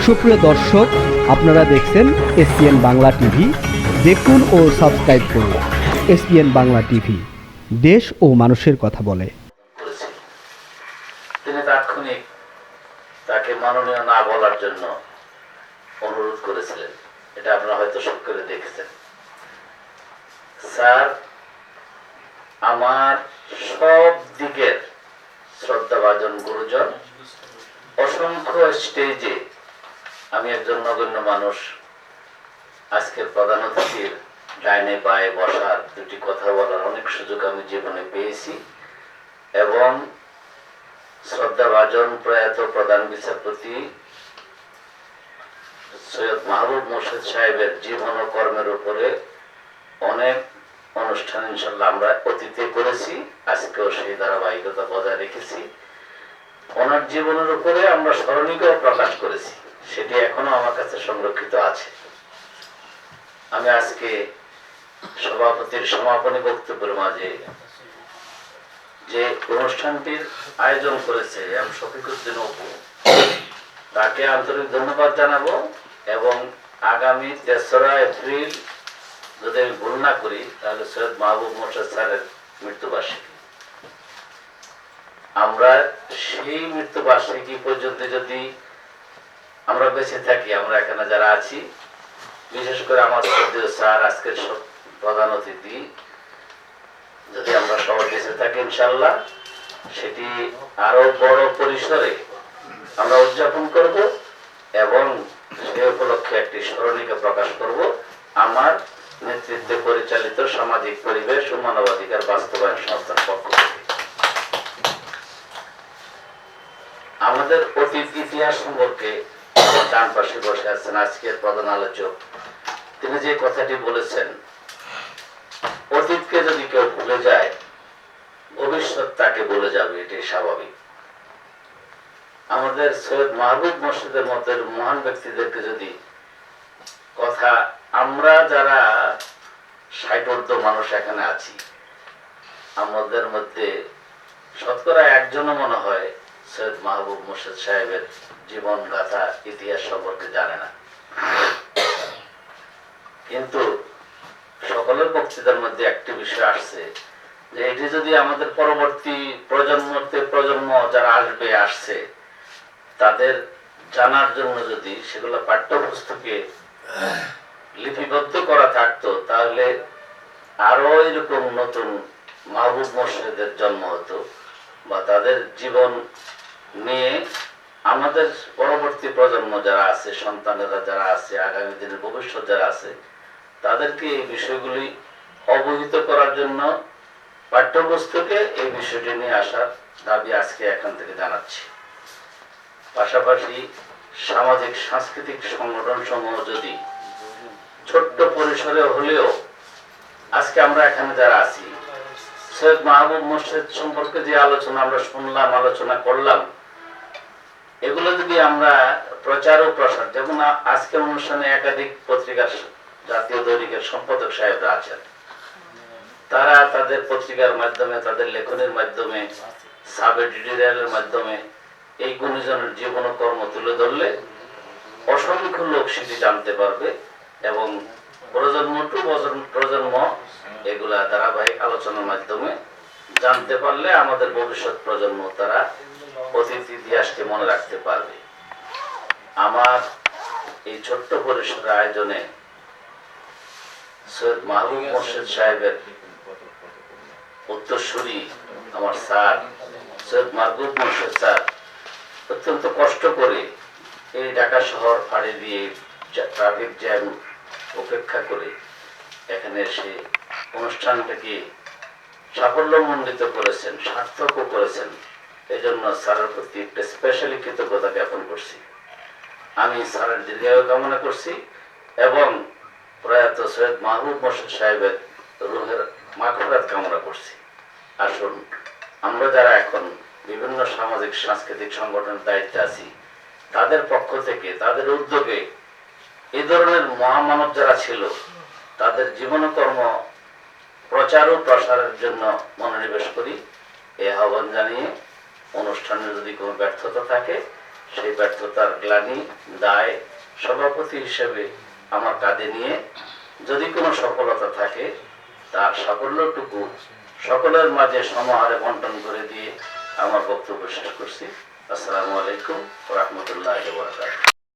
সুপ্রিয় দর্শক, আপনারা দেখছেন এসপিএন বাংলা টিভি। দেখুন ও সাবস্ক্রাইব করুন এসপিএন বাংলা টিভি, দেশ ও মানুষের কথা বলে। তিনি তাৎক্ষণিক তাকে মাননীয় না বলার জন্য অনুরোধ করেছিলেন, এটা আপনারা হয়তো শোক করে দেখেছেন। স্যার আমার সব দিকের শ্রদ্ধাভাজন গুরুজন, অসংখ্য স্টেজে আমি একজন নগণ্য মানুষ, আজকের প্রধান অতিথির ডাইনে বায়ে বসার, দুটি কথা বলার অনেক সুযোগ আমি জীবনে পেয়েছি এবং শ্রদ্ধাভাজন প্রয়াত প্রধান বিচারপতি সৈয়দ মাহবুব মোর্শেদ সাহেবের জীবন ও কর্মের উপরে অনেক অনুষ্ঠান ইনশাল্লাহ আমরা অতীতে করেছি, আজকেও সেই ধারাবাহিকতা বজায় রেখেছি। ওনার জীবনের উপরে আমরা স্মরণিকাও প্রকাশ করেছি, সেটি এখনো আমার কাছে সংরক্ষিত আছে। আমি আজকে সভাপতির সমাপনী বক্তব্যের মাঝে যে অনুষ্ঠানটির আয়োজন করেছে এম শফিকুদ্দিন অপু, তাকে আন্তরিক ধন্যবাদ জানাবো এবং আগামী ৩রা এপ্রিল যদি আমি ভুল না করি তাহলে সৈয়দ মাহবুব মোর্শেদ স্যারের মৃত্যুবার্ষিকী। আমরা সেই মৃত্যুবার্ষিকী পর্যন্ত যদি আমরা বেঁচে থাকি, আমরা এখানে যারা আছি, বিশেষ করে আমার শ্রদ্ধেয় স্যার আজকের প্রধান অতিথি, যদি আমরা সবাই বেঁচে থাকি ইনশাল্লাহ সেটি আরো বড় পরিসরে আমরা উদযাপন করব এবং সে উপলক্ষে একটি স্মরণিকা প্রকাশ করব আমার নেতৃত্বে পরিচালিত সামাজিক পরিবেশ ও মানবাধিকার বাস্তবায়ন সংস্থার পক্ষ থেকে। আমাদের অতীত ইতিহাস সম্পর্কে ডান পাশে বসে আছেন আজকের প্রধান আলোচক, তিনি যে কথাটি বলেছেন, অতীতকে যদি কেউ ভুলে যায় ভবিষ্যৎ তাকে বলে যাবে, এটাই স্বাভাবিক। আমাদের সৈয়দ মাহবুব মোর্শেদের মতের মহান ব্যক্তিদেরকে যদি কথা, আমরা যারা ৬০ মানুষ এখানে আছি, আমাদের মধ্যে শতকরা একজনও মনে হয় সৈয়দ মাহবুব মোর্শেদ সাহেবের জীবন গাথা ইতিহাস সম্পর্কে জানে না। কিন্তু সকলের বক্তৃতার মধ্যে একটি বিষয় আসছে যে এটি যদি আমাদের পরবর্তী প্রজন্ম যারা আসছে তাদের জানার জন্য যদি সেগুলো পাঠ্যপুস্তকে লিপিবদ্ধ করা থাকতো, তাহলে আরো এরকম নতুন মাহবুব মোর্শেদের জন্ম হতো বা তাদের জীবন নিয়ে আমাদের পরবর্তী প্রজন্ম যারা আছে, সন্তানেরা যারা আছে, আগামী দিনের ভবিষ্যৎ যারা আছে, তাদেরকে এই বিষয়গুলি অবহিত করার জন্য পাঠ্যপুস্তকে এই বিষয়টি নিয়ে আসার দাবি আজকে এখান থেকে জানাচ্ছি। পাশাপাশি সামাজিক সাংস্কৃতিক সংগঠন সমূহ যদি ছোট্ট পরিসরে হলেও, আজকে আমরা এখানে যারা আছি, সৈয়দ মাহবুব মোর্শেদ সম্পর্কে যে আলোচনা আমরা শুনলাম, আলোচনা করলাম, এগুলো যদি আমরা প্রচার ও প্রসার, যেমন আজকের অনুষ্ঠানে একাধিক পত্রিকার জাতীয় দৈনিকের সম্পাদক সাহেবরা আছেন, তারা তাদের পত্রিকার মাধ্যমে, তাদের লেখনের মাধ্যমে, সাব এডিটোরিয়ালের মাধ্যমে এই গুণীজনের জীবন ও কর্ম তুলে ধরলে অসংখ্য লোক সেটি জানতে পারবে এবং প্রজন্ম এগুলা ধারাবাহিক আলোচনার মাধ্যমে জানতে পারলে আমাদের ভবিষ্যৎ প্রজন্ম তারা অতীত ইতিহাসকে মনে রাখতে পারবে। আমার এই ছোট্ট পরিসরের আয়োজনে সৈয়দ মাহবুব মোর্শেদ সাহেবের উত্তরসূরি আমার স্যার সৈয়দ মাহবুব মোর্শেদ স্যার অত্যন্ত কষ্ট করে এই ঢাকা শহর ফাঁড়ি দিয়ে ট্রাফিক জ্যাম উপেক্ষা করে এখানে এসে অনুষ্ঠানটাকে সাফল্যমণ্ডিত করেছেন, সার্থকও করেছেন। এই জন্য স্যারের প্রতি একটা স্পেশালি কৃতজ্ঞতা জ্ঞাপন করছি। আমি স্যারের দীর্ঘায়ু কামনা করছি এবং প্রয়াত সৈয়দ মাহবুব মোর্শেদ সাহেবের রুহের মাগফিরাত কামনা করছি। আসুন আমরা যারা এখন বিভিন্ন সামাজিক সাংস্কৃতিক সংগঠনের দায়িত্বে আছি, তাদের পক্ষ থেকে, তাদের উদ্যোগে এই ধরনের মহামানব যারা ছিল তাদের জীবনকর্ম প্রচার ও প্রসারের জন্য মনোনিবেশ করি। এই আহ্বান জানিয়ে অনুষ্ঠানের যদি কোনো ব্যর্থতা থাকে সেই ব্যর্থতার গ্লানি দায় সভাপতি হিসেবে আমার কাঁধে নিয়ে যদি কোনো সফলতা থাকে তার সাফল্যটুকু সকলের মাঝে সমাহারে বন্টন করে দিয়ে আমার বক্তব্য শেষ করছি। আসসালামু আলাইকুম ওয়া রাহমাতুল্লাহি ওয়া বারাকাতুহু।